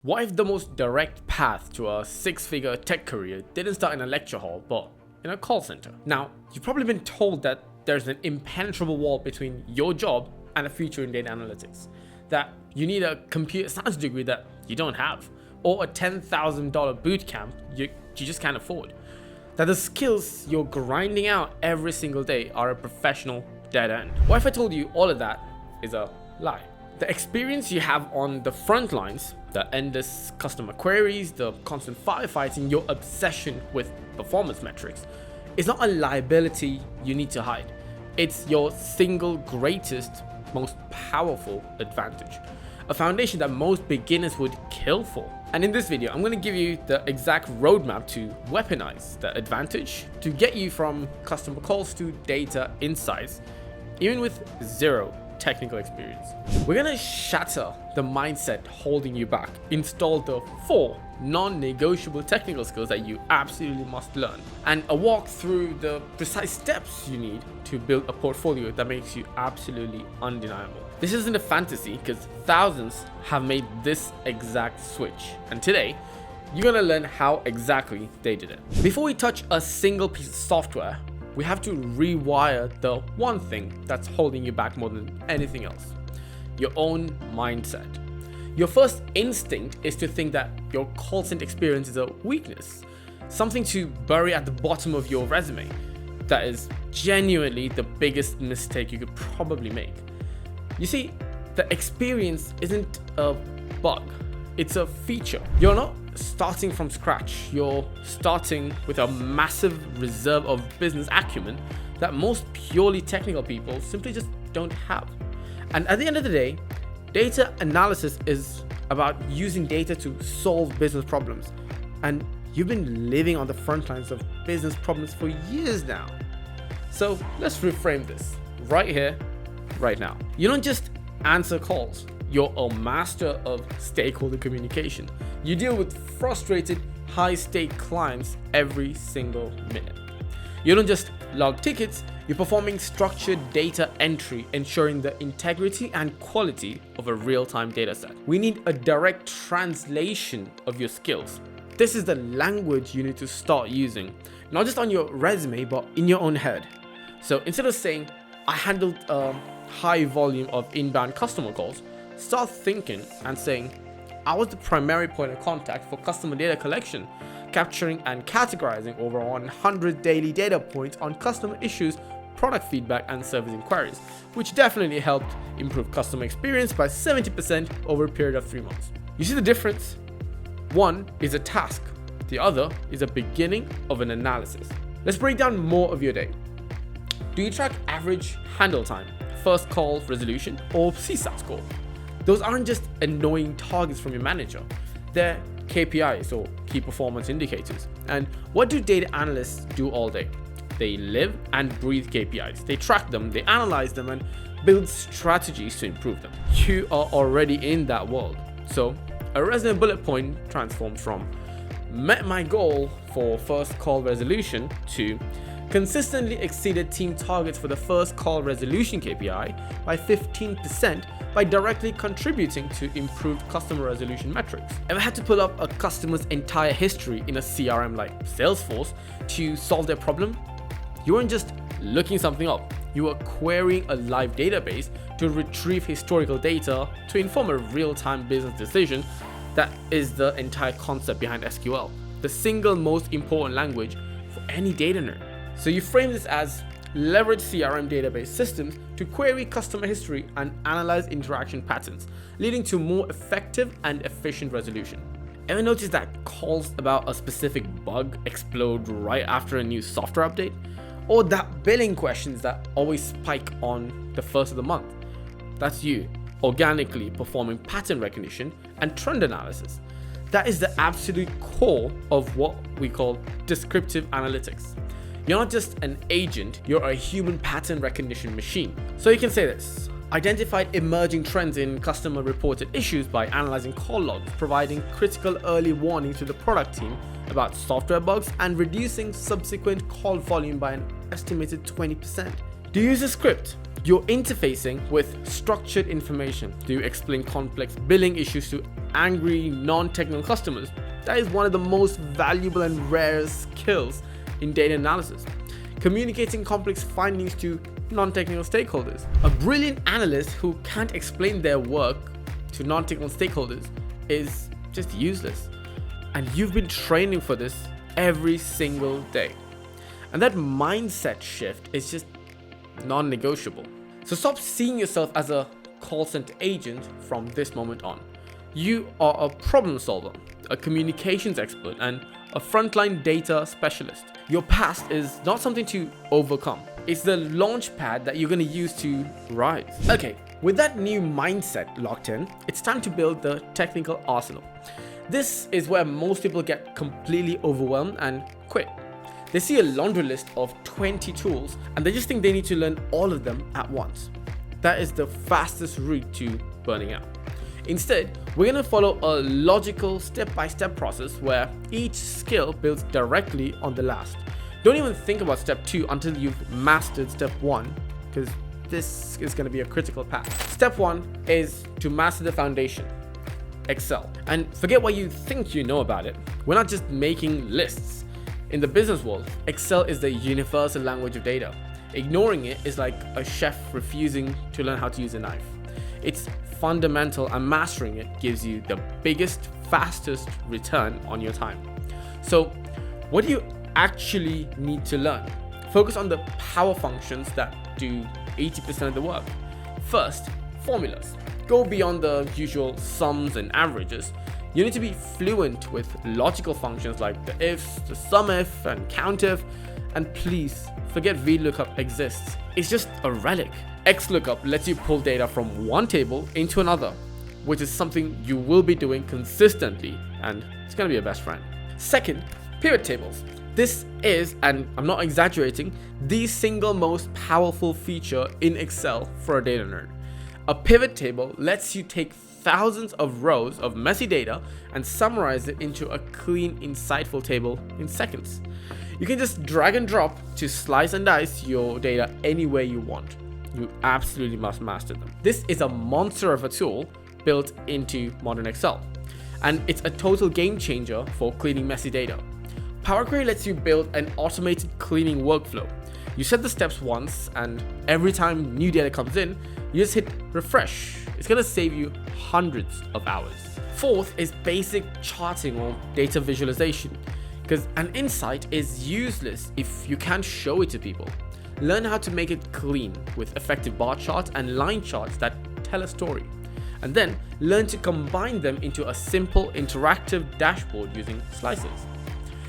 What if the most direct path to a six-figure tech career didn't start in a lecture hall, but in a call center? Now, you've probably been told that there's an impenetrable wall between your job and a future in data analytics, that you need a computer science degree that you don't have, or a $10,000 boot camp you just can't afford, that the skills you're grinding out every single day are a professional dead end. What if I told you all of that is a lie? The experience you have on the front lines, the endless customer queries, the constant firefighting, your obsession with performance metrics, is not a liability you need to hide. It's your single greatest, most powerful advantage. A foundation that most beginners would kill for. And in this video, I'm going to give you the exact roadmap to weaponize the advantage to get you from customer calls to data insights, even with zero technical experience. We're gonna shatter the mindset holding you back, install the 4 non-negotiable technical skills that you absolutely must learn, and a walk through the precise steps you need to build a portfolio that makes you absolutely undeniable. This isn't a fantasy, because thousands have made this exact switch, and today you're gonna learn how exactly they did it. Before we touch a single piece of software, we have to rewire the one thing that's holding you back more than anything else: your own mindset. Your first instinct is to think that your call center experience is a weakness, something to bury at the bottom of your resume. That is genuinely the biggest mistake you could probably make. You see, the experience isn't a bug, it's a feature. You're not starting from scratch, you're starting with a massive reserve of business acumen that most purely technical people simply just don't have. And at the end of the day, data analysis is about using data to solve business problems. And you've been living on the front lines of business problems for years now. So let's reframe this right here, right now. You don't just answer calls. You're a master of stakeholder communication. You deal with frustrated, high-stake clients every single minute. You don't just log tickets, you're performing structured data entry, ensuring the integrity and quality of a real-time data set. We need a direct translation of your skills. This is the language you need to start using, not just on your resume, but in your own head. So instead of saying, I handled a high volume of inbound customer calls, start thinking and saying, I was the primary point of contact for customer data collection, capturing and categorizing over 100 daily data points on customer issues, product feedback, and service inquiries, which definitely helped improve customer experience by 70% over a period of 3 months. You see the difference? One is a task, the other is a beginning of an analysis. Let's break down more of your day. Do you track average handle time, first call resolution, or CSAT score? Those aren't just annoying targets from your manager. They're KPIs, or key performance indicators. And what do data analysts do all day? They live and breathe KPIs. They track them, they analyze them, and build strategies to improve them. You are already in that world. So a resume bullet point transforms from met my goal for first call resolution to consistently exceeded team targets for the first call resolution KPI by 15% by directly contributing to improved customer resolution metrics. Ever had to pull up a customer's entire history in a CRM like Salesforce to solve their problem? You weren't just looking something up, you were querying a live database to retrieve historical data to inform a real-time business decision. That is the entire concept behind SQL, the single most important language for any data nerd. So you frame this as leverage CRM database systems to query customer history and analyze interaction patterns, leading to more effective and efficient resolution. Ever notice that calls about a specific bug explode right after a new software update? Or that billing questions that always spike on the first of the month? That's you, organically performing pattern recognition and trend analysis. That is the absolute core of what we call descriptive analytics. You're not just an agent, you're a human pattern recognition machine. So you can say this: identified emerging trends in customer reported issues by analyzing call logs, providing critical early warning to the product team about software bugs, and reducing subsequent call volume by an estimated 20%. Do you use a script? You're interfacing with structured information. Do you explain complex billing issues to angry, non-technical customers, that is one of the most valuable and rare skills in data analysis. Communicating complex findings to non-technical stakeholders. A brilliant analyst who can't explain their work to non-technical stakeholders is just useless. And you've been training for this every single day. And that mindset shift is just non-negotiable. So stop seeing yourself as a call center agent from this moment on. You are a problem solver, a communications expert, and a frontline data specialist. Your past is not something to overcome. It's the launch pad that you're going to use to rise. Okay, with that new mindset locked in, it's time to build the technical arsenal. This is where most people get completely overwhelmed and quit. They see a laundry list of 20 tools and they just think they need to learn all of them at once. That is the fastest route to burning out. Instead, we're going to follow a logical step-by-step process where each skill builds directly on the last. Don't even think about step 2 until you've mastered step 1, because this is going to be a critical path. Step 1 is to master the foundation, Excel. And forget what you think you know about it. We're not just making lists. In the business world, Excel is the universal language of data. Ignoring it is like a chef refusing to learn how to use a knife. It's fundamental, and mastering it gives you the biggest, fastest return on your time. So, what do you actually need to learn? Focus on the power functions that do 80% of the work. First, formulas. Go beyond the usual sums and averages. You need to be fluent with logical functions like the ifs, the SUMIF, and COUNTIF, and please forget VLOOKUP exists. It's just a relic. XLOOKUP lets you pull data from one table into another, which is something you will be doing consistently, and it's going to be your best friend. Second, pivot tables. This is, and I'm not exaggerating, the single most powerful feature in Excel for a data nerd. A pivot table lets you take thousands of rows of messy data and summarize it into a clean, insightful table in seconds. You can just drag and drop to slice and dice your data any way you want. You absolutely must master them. This is a monster of a tool built into modern Excel, and it's a total game changer for cleaning messy data. Power Query lets you build an automated cleaning workflow. You set the steps once, and every time new data comes in, you just hit refresh. It's gonna save you hundreds of hours. Fourth is basic charting or data visualization, because an insight is useless if you can't show it to people. Learn how to make it clean with effective bar charts and line charts that tell a story. And then learn to combine them into a simple interactive dashboard using slices.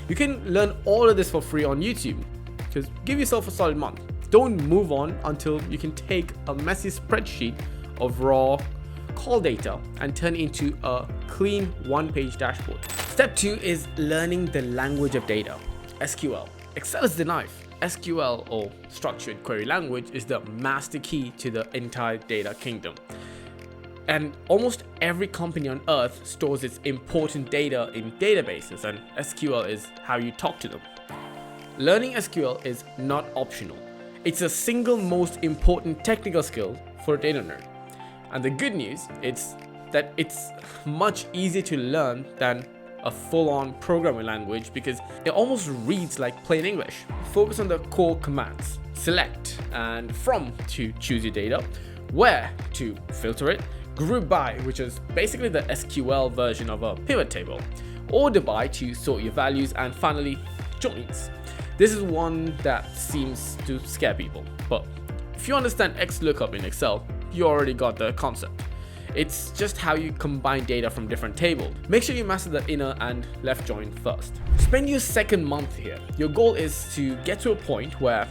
You can learn all of this for free on YouTube. Just give yourself a solid month. Don't move on until you can take a messy spreadsheet of raw call data and turn it into a clean one-page dashboard. Step 2 is learning the language of data, SQL. Excel is the knife. SQL, or structured query language, is the master key to the entire data kingdom. And almost every company on earth stores its important data in databases, and SQL is how you talk to them. Learning SQL is not optional. It's the single most important technical skill for a data nerd. And the good news is that it's much easier to learn than a full-on programming language because it almost reads like plain English. Focus on the core commands. Select and from to choose your data, where to filter it, group by, which is basically the SQL version of a pivot table, order by to sort your values, and finally joins. This is one that seems to scare people, but if you understand XLOOKUP in Excel, you already got the concept. It's just how you combine data from different tables. Make sure you master the inner and left join first. Spend your second month here. Your goal is to get to a point where,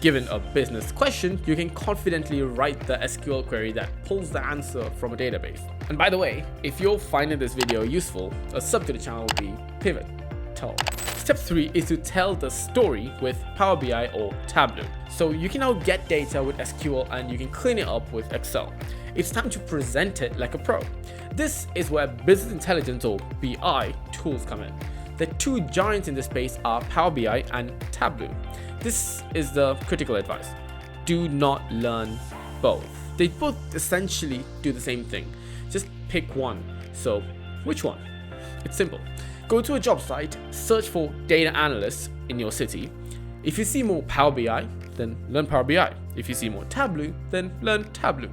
given a business question, you can confidently write the SQL query that pulls the answer from a database. And by the way, if you're finding this video useful, a sub to the channel will be pivotal. Step 3 is to tell the story with Power BI or Tableau. So you can now get data with SQL and you can clean it up with Excel. It's time to present it like a pro. This is where business intelligence or BI tools come in. The two giants in this space are Power BI and Tableau. This is the critical advice. Do not learn both. They both essentially do the same thing. Just pick one. So Which one? It's simple. Go to a job site, search for data analysts in your city. If you see more Power BI, then learn Power BI. If you see more Tableau, then learn Tableau.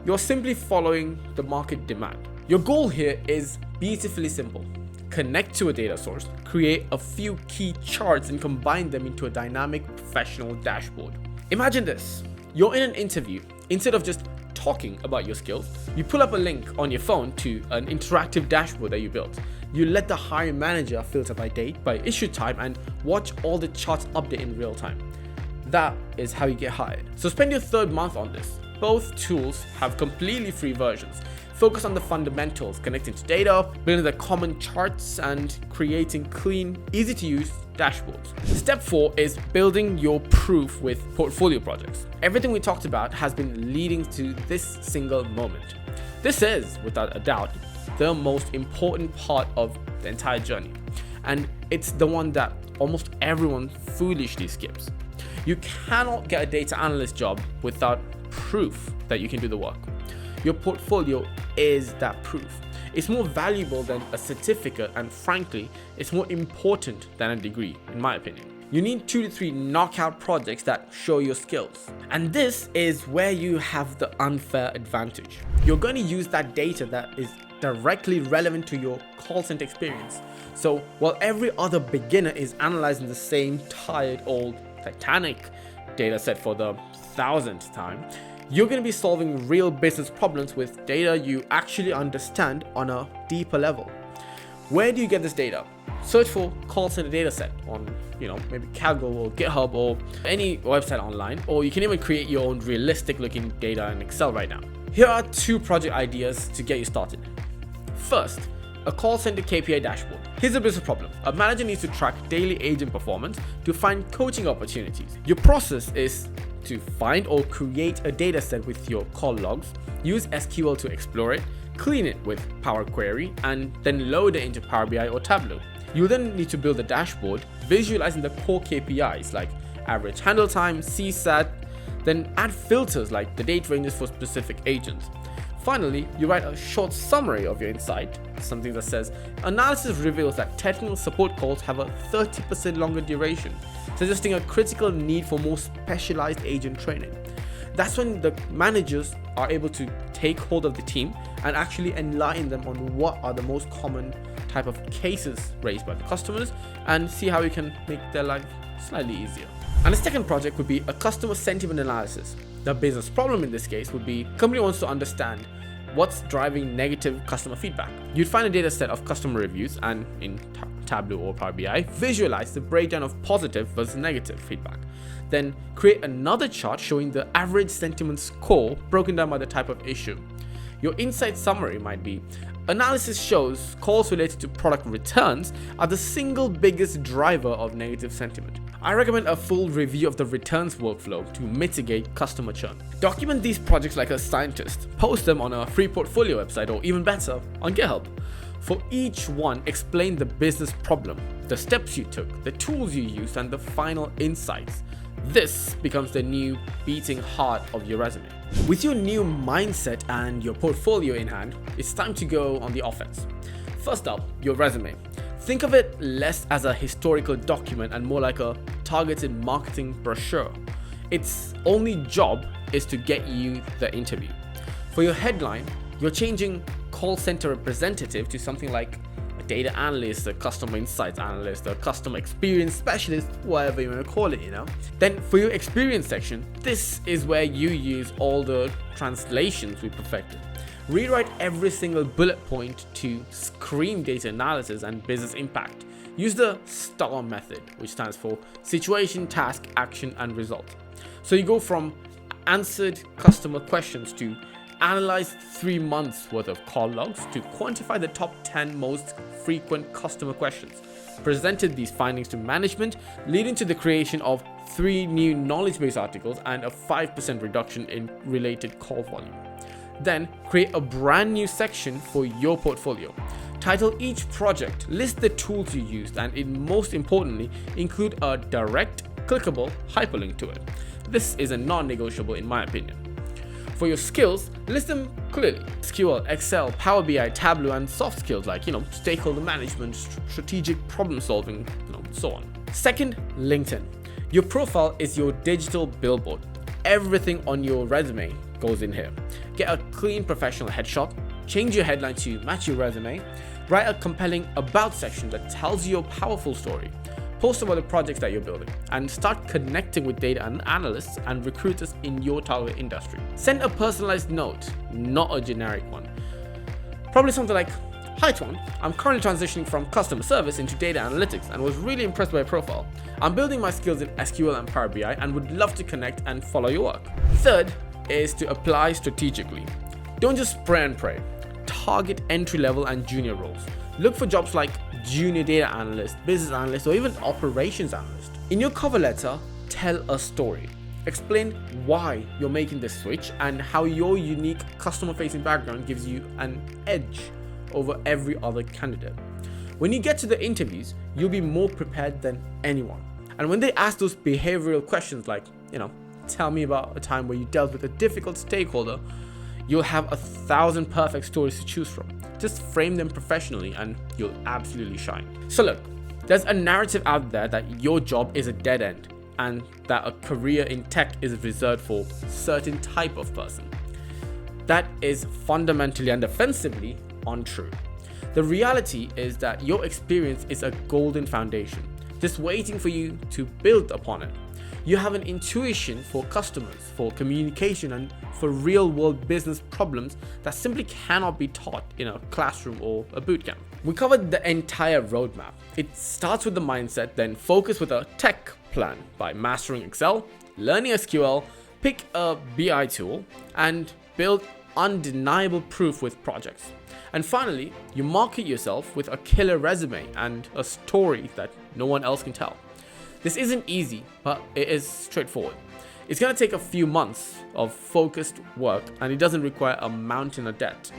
You're simply following the market demand. Your goal here is beautifully simple. Connect to a data source, create a few key charts and combine them into a dynamic professional dashboard. Imagine this. You're in an interview. Instead of just talking about your skills, you pull up a link on your phone to an interactive dashboard that you built. You let the hiring manager filter by date, by issue type, and watch all the charts update in real time. That is how you get hired. So spend your third month on this. Both tools have completely free versions. Focus on the fundamentals, connecting to data, building the common charts, and creating clean, easy to use dashboards. Step 4 is building your proof with portfolio projects. Everything we talked about has been leading to this single moment. This is, without a doubt, the most important part of the entire journey. And it's the one that almost everyone foolishly skips. You cannot get a data analyst job without proof that you can do the work. Your portfolio is that proof. It's more valuable than a certificate, and frankly, it's more important than a degree, in my opinion. You need 2 to 3 knockout projects that show your skills. And this is where you have the unfair advantage. You're going to use that data that is directly relevant to your call center experience. So while every other beginner is analyzing the same tired old Titanic data set for the 1000th time, you're going to be solving real business problems with data you actually understand on a deeper level. Where do you get this data? Search for call center data set on, maybe Kaggle or GitHub or any website online, or you can even create your own realistic looking data in Excel right now. Here are 2 project ideas to get you started. First, a call center KPI dashboard. Here's a business problem. A manager needs to track daily agent performance to find coaching opportunities. Your process is to find or create a data set with your call logs, use SQL to explore it, clean it with Power Query, and then load it into Power BI or Tableau. You'll then need to build a dashboard visualizing the core KPIs like average handle time, CSAT, then add filters like the date ranges for specific agents. Finally, you write a short summary of your insight, something that says, analysis reveals that technical support calls have a 30% longer duration, suggesting a critical need for more specialized agent training. That's when the managers are able to take hold of the team and actually enlighten them on what are the most common type of cases raised by the customers and see how we can make their life slightly easier. And the second project would be a customer sentiment analysis. The business problem in this case would be company wants to understand what's driving negative customer feedback. You'd find a data set of customer reviews and in Tableau or Power BI, visualize the breakdown of positive versus negative feedback. Then create another chart showing the average sentiment score broken down by the type of issue. Your insight summary might be, analysis shows calls related to product returns are the single biggest driver of negative sentiment. I recommend a full review of the returns workflow to mitigate customer churn. Document these projects like a scientist. Post them on a free portfolio website or even better, on GitHub. For each one, explain the business problem, the steps you took, the tools you used, and the final insights. This becomes the new beating heart of your resume. With your new mindset and your portfolio in hand, it's time to go on the offense. First up, your resume. Think of it less as a historical document and more like a targeted marketing brochure. Its only job is to get you the interview. For your headline, you're changing call center representative to something like a data analyst, a customer insights analyst, a customer experience specialist, whatever you want to call it, Then for your experience section, this is where you use all the translations we perfected. Rewrite every single bullet point to scream data analysis and business impact. Use the STAR method, which stands for situation, task, action, and result. So you go from answered customer questions to analyze 3 months worth of call logs to quantify the top 10 most frequent customer questions. Presented these findings to management, leading to the creation of 3 new knowledge base articles and a 5% reduction in related call volume. Then create a brand new section for your portfolio. Title each project, list the tools you used, and most importantly, include a direct, clickable hyperlink to it. This is a non-negotiable in my opinion. For your skills, list them clearly. SQL, Excel, Power BI, Tableau, and soft skills like, stakeholder management, strategic problem solving, so on. Second, LinkedIn. Your profile is your digital billboard. Everything on your resume goes in here. Get a clean professional headshot, change your headline to match your resume, write a compelling about section that tells you your powerful story, post about the projects that you're building, and start connecting with data and analysts and recruiters in your target industry. Send a personalized note, not a generic one. Probably something like, "Hi Tuan, I'm currently transitioning from customer service into data analytics and was really impressed by your profile. I'm building my skills in SQL and Power BI and would love to connect and follow your work." Third is to apply strategically. Don't just spray and pray. Target entry-level and junior roles. Look for jobs like junior data analyst, business analyst, or even operations analyst. In your cover letter, tell a story. Explain why you're making this switch and how your unique customer-facing background gives you an edge over every other candidate. When you get to the interviews, you'll be more prepared than anyone. And when they ask those behavioral questions like, tell me about a time where you dealt with a difficult stakeholder, you'll have 1,000 perfect stories to choose from. Just frame them professionally and you'll absolutely shine. So look, there's a narrative out there that your job is a dead end and that a career in tech is reserved for a certain type of person. That is fundamentally and offensively untrue. The reality is that your experience is a golden foundation, just waiting for you to build upon it. You have an intuition for customers, for communication, and for real-world business problems that simply cannot be taught in a classroom or a bootcamp. We covered the entire roadmap. It starts with the mindset, then focus with a tech plan by mastering Excel, learning SQL, pick a BI tool, and build undeniable proof with projects. And finally, you market yourself with a killer resume and a story that no one else can tell. This isn't easy, but it is straightforward. It's going to take a few months of focused work, and it doesn't require a mountain of debt.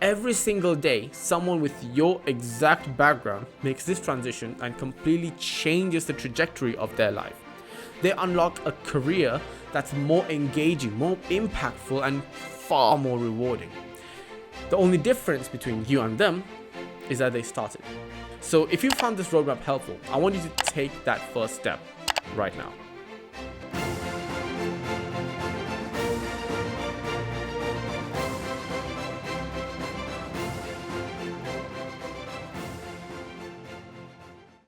Every single day, someone with your exact background makes this transition and completely changes the trajectory of their life. They unlock a career that's more engaging, more impactful, and far more rewarding. The only difference between you and them is that they started. So if you found this roadmap helpful, I want you to take that first step right now.